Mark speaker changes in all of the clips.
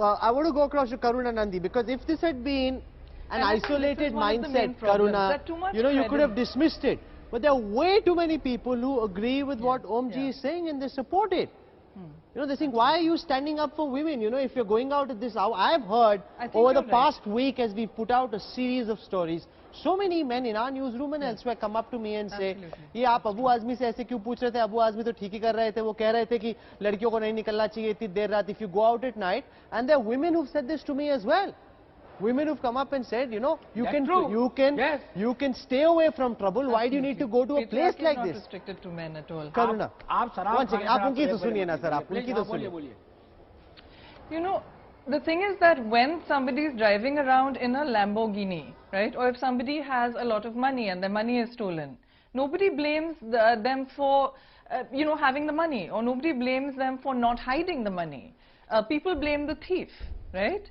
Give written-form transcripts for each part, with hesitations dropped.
Speaker 1: I want to go across to Karuna Nandi, because if this had been an isolated mindset, Karuna, you could have dismissed it. But there are way too many people who agree with what Omji is saying, and they support it. They think, why are you standing up for women? If you're going out at this hour, I've heard over the past week, as we put out a series of stories, so many men in our newsroom and elsewhere come up to me and say, ये आप अबू आजमी से ऐसे क्यों पूछ रहे थे? अबू आजमी तो ठीक ही कर रहे थे. वो कह रहे थे कि लड़कियों को नहीं निकलना चाहिए इतनी देर रात. If you go out at night, and there are women who've said this to me as well. Women who've come up and said, you can stay away from trouble. Why do you need to go to a place like this?
Speaker 2: Not restricted to men at all.
Speaker 1: Karuna, one second. आप उनकी तो सुनिए ना, sir. आप उनकी तो सुनिए.
Speaker 2: The thing is that when somebody is driving around in a Lamborghini, right, or if somebody has a lot of money and their money is stolen, nobody blames them for, having the money, or nobody blames them for not hiding the money. People blame the thief, right?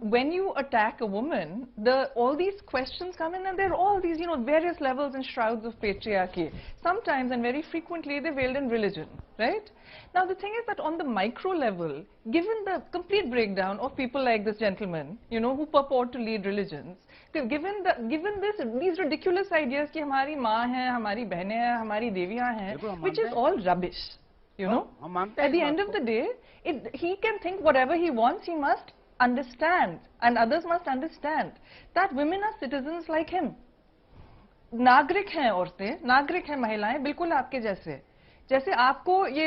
Speaker 2: When you attack a woman, all these questions come in, and there are all these, various levels and shrouds of patriarchy. Sometimes, and very frequently, they're veiled in religion, right? Now, the thing is that on the micro level, given the complete breakdown of people like this gentleman, who purport to lead religions, given these ridiculous ideas कि हमारी माँ है, हमारी बहनें हैं, हमारी देवियाँ हैं, which is all rubbish, At the end of the day, he can think whatever he wants. He must understand, and others must understand, that women are citizens like him. नागरिक हैं औरतें, नागरिक हैं महिलाएं, बिल्कुल आपके जैसे आपको ये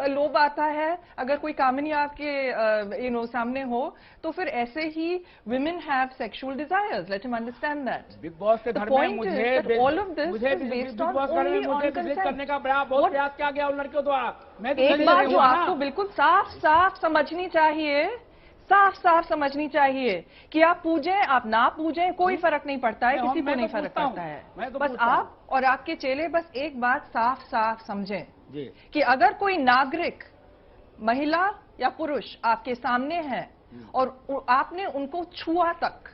Speaker 2: लोभ आता है अगर कोई कामिनी आपके सामने हो, तो फिर ऐसे ही women have sexual desires. Let him understand that.
Speaker 3: Big boss के घर में मुझे
Speaker 2: all of this is based on only on consent.
Speaker 3: करने का बहुत प्रयास किया गया उन लड़कियों द्वारा.
Speaker 2: एक बात जो आपको बिल्कुल साफ समझनी चाहिए, साफ समझनी चाहिए कि आप पूजें, आप ना पूजें, कोई फर्क नहीं पड़ता है, किसी को नहीं फर्क पड़ता है. बस आप और आपके चेले बस एक बात साफ समझें कि अगर कोई नागरिक, महिला या पुरुष आपके सामने है और आपने उनको छुआ तक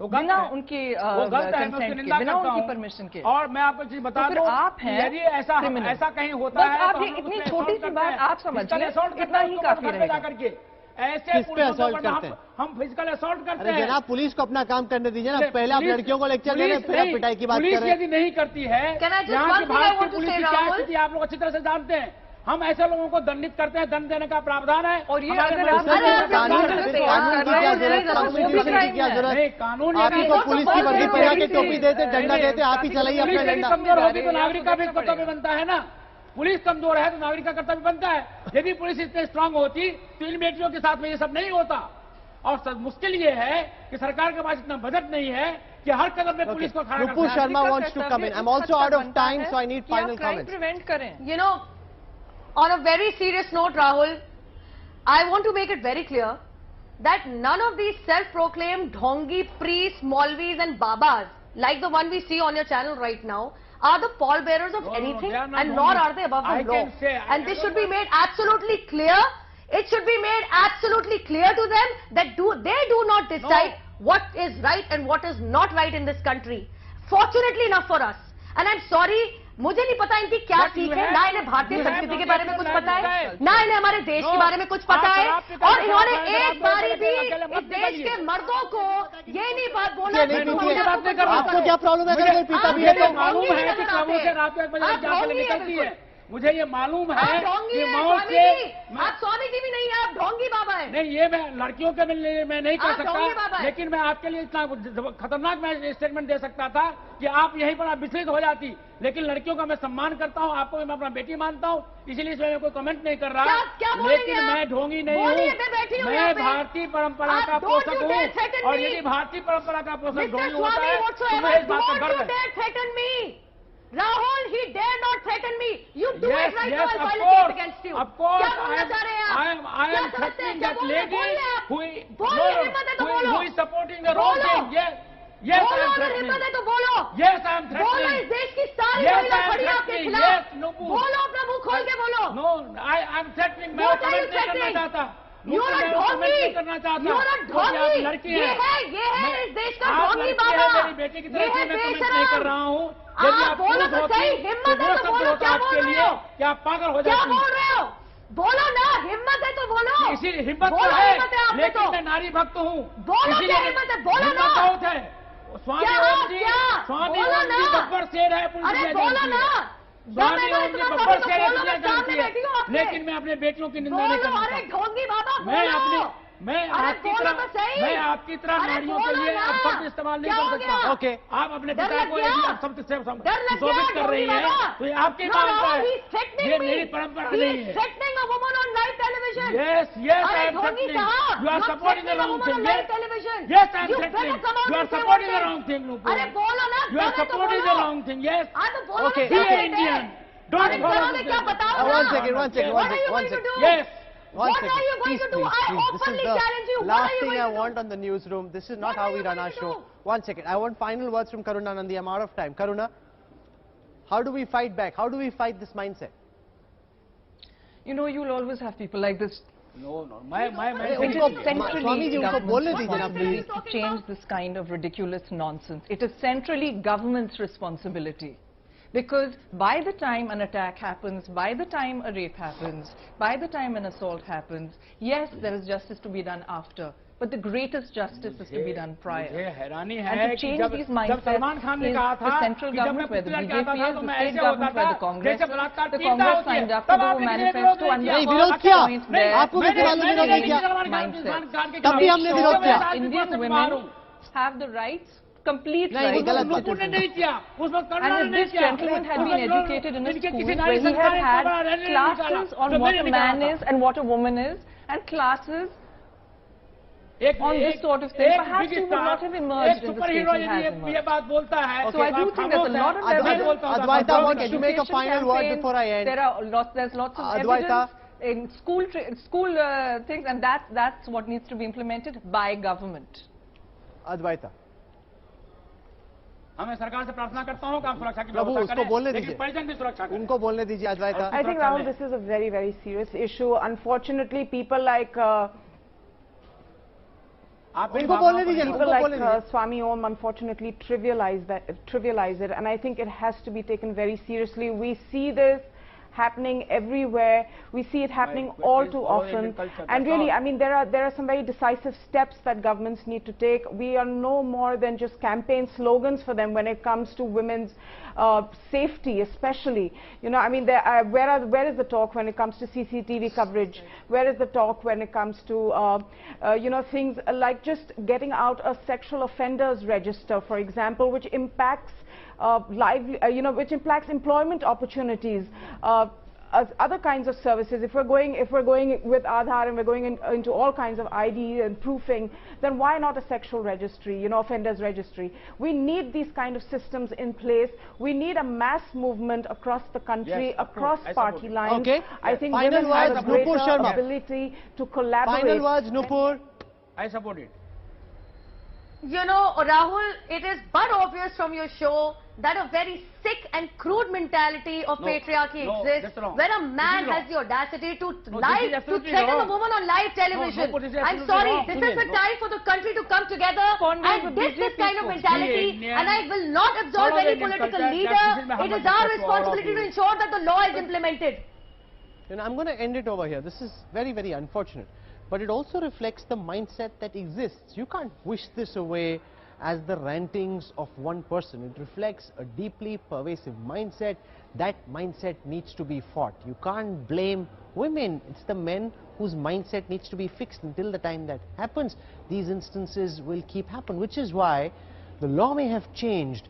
Speaker 2: बिना उनकी कंसेंट के, बिना उनकी परमिशन के,
Speaker 3: और मैं आपको चीज बता दूं,
Speaker 2: आप हैं
Speaker 3: यदि ऐसा कहीं होता है,
Speaker 2: आप ये इतनी छोटी सी बात आप समझ लें, इतना ही काफी रहेगा.
Speaker 3: ऐसे
Speaker 1: किस पे असॉल्ट करते हैं?
Speaker 3: हम फिजिकल असॉल्ट करते हैं.
Speaker 1: जनाब, पुलिस को अपना काम करने दीजिए ना. पहले आप लड़कियों को लेक्चर दे रहे हैं, फिर आप पिटाई की बात कर रहे हैं.
Speaker 3: पुलिस यदि नहीं करती है, यहाँ की भारतीय पुलिस की क्या स्थिति आप लोग अच्छी तरह से जानते हैं. हम ऐसे लोगों को दंडित करते हैं, दंड देने का प्रावधान है.
Speaker 2: और ये
Speaker 1: कानून की क्या जरूरत?
Speaker 3: कानून
Speaker 1: आप ही को पुलिस की वर्दी पहना के टोपी देते, डंडा देते, आप ही चलाइए अपना डंडा.
Speaker 3: कमजोर होगी तो नागरिक का भी कर्तव्य बनता है ना. पुलिस कमजोर है तो नागरिक का कर्तव्य बनता है. यदि पुलिस इतने स्ट्रांग होती तो इन बेटियों के साथ में ये सब नहीं होता. और मुश्किल ये है कि सरकार के पास इतना बजट नहीं है कि हर कदम में पुलिस को खड़ा करना.
Speaker 1: Rupu Sharma wants to come in. I'm also out of time, so I need final comments.
Speaker 2: Prevent करें.
Speaker 4: On a very serious note, Rahul, I want to make it very clear that none of these self-proclaimed dhongi priests, Maulvis and Babas, like the one we see on your channel right now, are the pallbearers of anything, and nor are they above the law. And this should be made absolutely clear. It should be made absolutely clear to them that they do not decide what is right and what is not right in this country. Fortunately enough for us. And I'm sorry, मुझे नहीं पता इनकी क्या सीख है, ना इन्हें भारतीय संस्कृति के बारे में कुछ पता है, ना इन्हें हमारे देश के बारे में कुछ पता है, और इन्होंने एक बारी भी इस देश के मर्दों को ये नहीं बात बोला.
Speaker 1: आपको क्या प्रॉब्लम है अगर कोई पीता भी है तो?
Speaker 3: मालूम है कि क्लबों से रात 1 बजे निकलती है. मुझे ये मालूम है कि मौत से
Speaker 4: आप स्वामी जी भी नहीं है, आप ढोंगी बाबा है.
Speaker 3: नहीं, ये मैं लड़कियों के लिए मैं नहीं कर सकता, लेकिन मैं आपके लिए इतना खतरनाक मैं स्टेटमेंट दे सकता था कि आप यहीं पर आप विचलित हो जाती. लेकिन लड़कियों का मैं सम्मान करता हूँ, आपको मैं अपना बेटी मानता हूँ, इसीलिए इसमें मैं कोई कमेंट नहीं कर रहा. लेकिन मैं ढोंगी नहीं हूँ, मैं भारतीय परंपरा का पोषक हूँ. और यदि भारतीय परंपरा का पोषक ढोंगी होता है तो मैं इस बात का गर्व है.
Speaker 4: Rahul, he dare not threaten me. You do
Speaker 3: yes,
Speaker 4: it right
Speaker 3: yes,
Speaker 4: now. I'll violate against you.
Speaker 3: Of course,
Speaker 4: I
Speaker 3: am threatening that lady who is supporting the wrong thing. Yes, I am threatening. Yes, I am threatening.
Speaker 4: बोलो, इस देश की सारी महिला खड़ी आपके खिलाफ. बोलो, अपना मुंह खोल के बोलो.
Speaker 3: No, I am threatening. मैं कमेंट नहीं करना चाहता.
Speaker 4: You are a ढोंगी. You are a ढोंगी. ये है इस देश का ढोंगी बाबा.
Speaker 3: मेरी बेटी की तरफ से मैं कमेंट नहीं कर रहा हूँ. यदि आप
Speaker 4: बोलो तो सही, हिम्मत है तो बोलो, क्या बोल रहे हो?
Speaker 3: क्या पागल हो
Speaker 4: जाती? क्या बोल रहे हो? बोलो ना, हिम्मत है तो बोलो।
Speaker 3: इसी हिम्मत
Speaker 4: बोलो,
Speaker 3: है,
Speaker 4: हिम्मत है आप में
Speaker 3: लेकिन
Speaker 4: तो।
Speaker 3: मैं नारी भक्त हूँ।
Speaker 4: बोलो क्या हिम्मत है, बोलो ना।
Speaker 3: बहुत है। स्वामी ओम जी, स्वामी
Speaker 4: बोलो
Speaker 3: ओम जी
Speaker 4: ना।
Speaker 3: गब्बर शेर है, पुलिस
Speaker 4: अरे
Speaker 3: दुनिया
Speaker 4: बोलो
Speaker 3: जानती
Speaker 4: ना।
Speaker 3: है।
Speaker 4: जब
Speaker 3: स्वामी
Speaker 4: मैं
Speaker 3: ओम जी
Speaker 4: इतना
Speaker 3: गब्बर
Speaker 4: तो
Speaker 3: शेर है,
Speaker 4: बोलो,
Speaker 3: दुनिया
Speaker 4: मैं सामने
Speaker 3: जानती
Speaker 4: बैठी हूँ
Speaker 3: है।
Speaker 4: आपके।
Speaker 3: लेकिन मैं अपने बेटियों की निंदा नहीं
Speaker 4: बोलो,
Speaker 3: करना
Speaker 4: अरे
Speaker 3: चाहता।
Speaker 4: ढोंगी बाबा
Speaker 3: मैं
Speaker 4: बोलो।
Speaker 3: आपकी
Speaker 4: बोलो
Speaker 3: तरह
Speaker 4: तो सही।
Speaker 3: मैं आपकी तरह
Speaker 4: अरे
Speaker 3: नारियों के
Speaker 4: बोलो
Speaker 3: लिए
Speaker 4: ना।
Speaker 3: अब शब्द इस्तेमाल नहीं
Speaker 4: क्या
Speaker 3: कर
Speaker 4: हो
Speaker 3: सकता।
Speaker 4: गया?
Speaker 1: Okay.
Speaker 3: आप अपने
Speaker 4: डर
Speaker 3: पिता
Speaker 4: लग
Speaker 3: को
Speaker 4: गया?
Speaker 3: यदि आप शब्द से
Speaker 4: डर लग गया,
Speaker 3: सुशोभित कर रही
Speaker 4: ढोंगी
Speaker 3: है
Speaker 4: बाबा।
Speaker 3: तो ये आपकी
Speaker 4: No,
Speaker 3: मानता
Speaker 4: Rahul,
Speaker 3: है।
Speaker 4: he's threatening
Speaker 3: ये
Speaker 4: me.
Speaker 3: मेरी परंपरा
Speaker 4: He
Speaker 3: नहीं
Speaker 4: is
Speaker 3: है।
Speaker 4: threatening a woman on live television.
Speaker 3: Yes, yes, I
Speaker 4: अरे
Speaker 3: am
Speaker 4: ढोंगी
Speaker 3: threatening.
Speaker 4: साहब,
Speaker 3: You are
Speaker 4: you're
Speaker 3: supporting the
Speaker 4: threatening a
Speaker 3: wrong
Speaker 4: woman
Speaker 3: thing.
Speaker 4: on
Speaker 3: Yes,
Speaker 4: live television.
Speaker 3: yes, I am
Speaker 4: You
Speaker 3: threatening.
Speaker 4: better come out
Speaker 3: You are
Speaker 4: and say
Speaker 3: supporting
Speaker 4: one
Speaker 3: the
Speaker 4: thing.
Speaker 3: wrong thing, Nupur.
Speaker 4: अरे बोलो ना,
Speaker 3: You are
Speaker 4: दम है तो
Speaker 3: supporting
Speaker 4: बोलो।
Speaker 3: the wrong thing. Yes.
Speaker 4: हाँ तो बोलो
Speaker 1: Okay.
Speaker 4: ना, क्या
Speaker 3: Be an
Speaker 4: कहते हैं?
Speaker 3: Indian. Don't
Speaker 4: अरे
Speaker 3: follow
Speaker 4: करोगे
Speaker 3: this
Speaker 4: क्या
Speaker 3: thing.
Speaker 4: बताओ ना।
Speaker 1: One second, one second,
Speaker 4: What
Speaker 1: one
Speaker 4: are you
Speaker 1: second, one
Speaker 4: going to
Speaker 1: second.
Speaker 4: do?
Speaker 3: Yes.
Speaker 1: One
Speaker 4: What
Speaker 1: second.
Speaker 4: are you going
Speaker 1: Please,
Speaker 4: to do?
Speaker 1: please,
Speaker 4: I
Speaker 1: please.
Speaker 4: openly
Speaker 1: This is
Speaker 4: challenge you.
Speaker 1: the
Speaker 4: What are
Speaker 1: last
Speaker 4: you
Speaker 1: thing
Speaker 4: going
Speaker 1: I
Speaker 4: to do?
Speaker 1: want on the newsroom. This is not
Speaker 4: What
Speaker 1: how
Speaker 4: are
Speaker 1: we
Speaker 4: you
Speaker 1: run
Speaker 4: going
Speaker 1: our
Speaker 4: to
Speaker 1: show.
Speaker 4: do?
Speaker 1: One second. I want final words from Karuna Nandi. I'm out of time. Karuna, how do we fight back? How do we fight this mindset?
Speaker 2: You know, you'll always have people like this.
Speaker 3: No, no. My
Speaker 2: It is
Speaker 1: उनको-
Speaker 2: centrally
Speaker 1: Swami ji, उनको बोलने
Speaker 2: government's
Speaker 1: दीजिए ना,
Speaker 2: responsibility
Speaker 1: please.
Speaker 2: to change this kind of ridiculous nonsense. It is centrally government's responsibility. Because by the time an attack happens, by the time a rape happens, by the time an assault happens, yes, there is justice to be done after. But the greatest justice is to be done
Speaker 3: मुझे
Speaker 2: prior.
Speaker 3: हैरानी
Speaker 2: And
Speaker 3: है
Speaker 2: to
Speaker 3: कि
Speaker 2: change
Speaker 3: जब
Speaker 2: these
Speaker 3: जब
Speaker 2: mindsets
Speaker 3: Salman Khan ने
Speaker 2: is
Speaker 3: कहा था
Speaker 2: the central
Speaker 3: कि जब मैं
Speaker 2: government, where the
Speaker 3: पुतला कहता
Speaker 2: BJP
Speaker 3: था
Speaker 2: is,
Speaker 3: तो
Speaker 2: the
Speaker 3: मैं
Speaker 2: state
Speaker 3: ऐसे होता
Speaker 2: government, where
Speaker 3: था
Speaker 2: the Congress
Speaker 3: जैसे
Speaker 2: is.
Speaker 3: बलात्कार
Speaker 2: The
Speaker 3: पीड़िता
Speaker 2: Congress
Speaker 3: होती है
Speaker 2: signed up
Speaker 3: तब
Speaker 2: to the
Speaker 3: आपने किसी ने
Speaker 2: manifesto
Speaker 3: विरोध
Speaker 2: and
Speaker 3: नहीं
Speaker 1: नहीं,
Speaker 3: किया।
Speaker 1: विरोध
Speaker 2: the
Speaker 1: किया।
Speaker 2: point there.
Speaker 1: आपको किसी वाले ने विरोध नहीं किया।
Speaker 2: Mindset.
Speaker 1: तभी हमने विरोध किया।
Speaker 2: Indian women have the rights, complete
Speaker 1: नहीं,
Speaker 2: rights.
Speaker 1: गलत
Speaker 3: नुपुर ने नहीं किया, उसमें करुणा
Speaker 2: And
Speaker 3: ने
Speaker 2: if
Speaker 3: नहीं
Speaker 2: this
Speaker 3: किया।
Speaker 2: gentleman had been educated in a
Speaker 3: इनके
Speaker 2: school
Speaker 3: किसी
Speaker 2: where
Speaker 3: नारी
Speaker 2: he
Speaker 3: संस्कार
Speaker 2: had
Speaker 3: ने
Speaker 2: had
Speaker 3: बड़ा रैली निकाला,
Speaker 2: classes on
Speaker 3: तो
Speaker 2: what
Speaker 3: मैंने
Speaker 2: a
Speaker 3: निकाला
Speaker 2: man
Speaker 3: था।
Speaker 2: is and what a woman is, and classes
Speaker 3: एक
Speaker 2: on this sort of thing, perhaps he would not have emerged in the
Speaker 3: super
Speaker 2: state
Speaker 3: hero
Speaker 2: he has
Speaker 3: यदि ये
Speaker 2: emerged.
Speaker 3: बात बोलता है
Speaker 2: So I do think there's a lot of evidence.
Speaker 1: Advaita, I want to make a
Speaker 2: Education
Speaker 1: final word
Speaker 2: campaigns,
Speaker 1: before I end.
Speaker 2: There's lots of
Speaker 1: Advaita.
Speaker 2: evidence in school things, and that's what needs to be implemented by government.
Speaker 1: Advaita.
Speaker 3: मैं सरकार से प्रार्थना करता हूं कि आप सुरक्षा की
Speaker 1: प्रभु,
Speaker 3: व्यवस्था
Speaker 1: उसको
Speaker 3: करें,
Speaker 1: बोलने
Speaker 3: लेकिन
Speaker 1: दीजिए।
Speaker 3: परिजन भी सुरक्षा करें।
Speaker 1: उनको बोलने दीजिए, Advaita.
Speaker 5: I think, Rahul, this is a very, very serious issue. Unfortunately, people like
Speaker 1: उनको बोलने दीजिए,
Speaker 5: people
Speaker 1: उनको
Speaker 5: like
Speaker 1: बोलने दीजिए।
Speaker 5: Swami Om unfortunately trivialize it, and I think it has to be taken very seriously. We see this happening everywhere. We see it happening all too often. And really, I mean, there are some very decisive steps that governments need to take. We are no more than just campaign slogans for them when it comes to women's safety, especially. You know, I mean, where is the talk when it comes to CCTV coverage? Where is the talk when it comes to, you know, things like just getting out a sexual offenders register, for example, which impacts you know, which impacts employment opportunities, other kinds of services. If we're going with Aadhaar and we're going into all kinds of ID and proofing, then why not a sexual registry, you know, offenders registry? We need these kind of systems in place. We need a mass movement across the country, across party lines.
Speaker 1: Okay.
Speaker 5: I think
Speaker 1: Final
Speaker 5: women have
Speaker 1: words,
Speaker 5: a greater
Speaker 1: Nupur Sharma.
Speaker 5: ability to collaborate.
Speaker 1: Final words, Nupur.
Speaker 3: I support it.
Speaker 4: You know, Rahul, it is but obvious from your show that a very sick and crude mentality of patriarchy exists, where a man has the audacity to threaten a woman on live television. I'm sorry, this is the time for the country to come together and diss this kind of mentality, and I will not absolve any political leader. It is our responsibility to ensure that the law is implemented.
Speaker 1: And I'm going to end it over here. This is very, very unfortunate. But it also reflects the mindset that exists. You can't wish this away as the rantings of one person. It reflects a deeply pervasive mindset. That mindset needs to be fought. You can't blame women. It's the men whose mindset needs to be fixed. Until the time that happens, these instances will keep happening, which is why the law may have changed,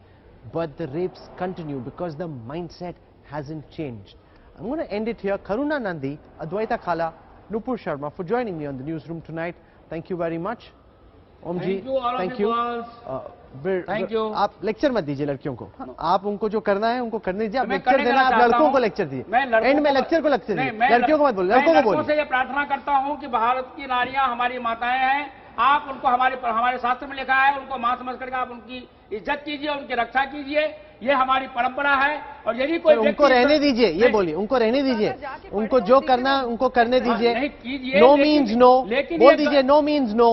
Speaker 1: but the rapes continue because the mindset hasn't changed. I'm going to end it here. Karuna Nandi, Advaita Khala, Nupur Sharma for joining me on the newsroom tonight. Thank you very much. Om ji, thank you.
Speaker 3: Thank you.
Speaker 1: आप lecture मत दीजिए लड़कियों को, आप उनको जो करना है उनको करने दीजिए। आप लेक्चर देना, आप लड़कों को लेक्चर दीजिए। एंड में लेक्चर को लेक्चर दीजिए, लड़कियों को मत बोलिए, लड़कों को बोलिए।
Speaker 3: मैं से ये प्रार्थना करता हूँ कि भारत की नारियां हमारी माताएं हैं, आप उनको हमारे शास्त्र में लिखा है, उनको मां समझ करके आप उनकी इज्जत कीजिए, उनकी रक्षा कीजिए। ये हमारी परंपरा है। और यदि कोई
Speaker 1: उनको रहने दीजिए, ये बोलिए, उनको रहने दीजिए, उनको जो करना है उनको करने दीजिए। नो मीन्स नो, बोल दीजिए नो मीन्स नो।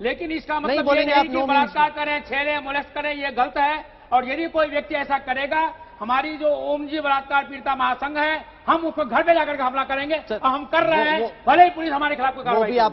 Speaker 3: लेकिन इसका मतलब ये नहीं कि बलात्कार करें, छेड़े, मोलेस्ट करें, ये गलत है। और यदि कोई व्यक्ति ऐसा करेगा हमारी जो ओम जी बलात्कार पीड़िता महासंघ है, हम उसको घर पे जाकर के हमला करेंगे और हम कर रहे हैं, भले ही पुलिस हमारे खिलाफ कोई कार्रवाई करे।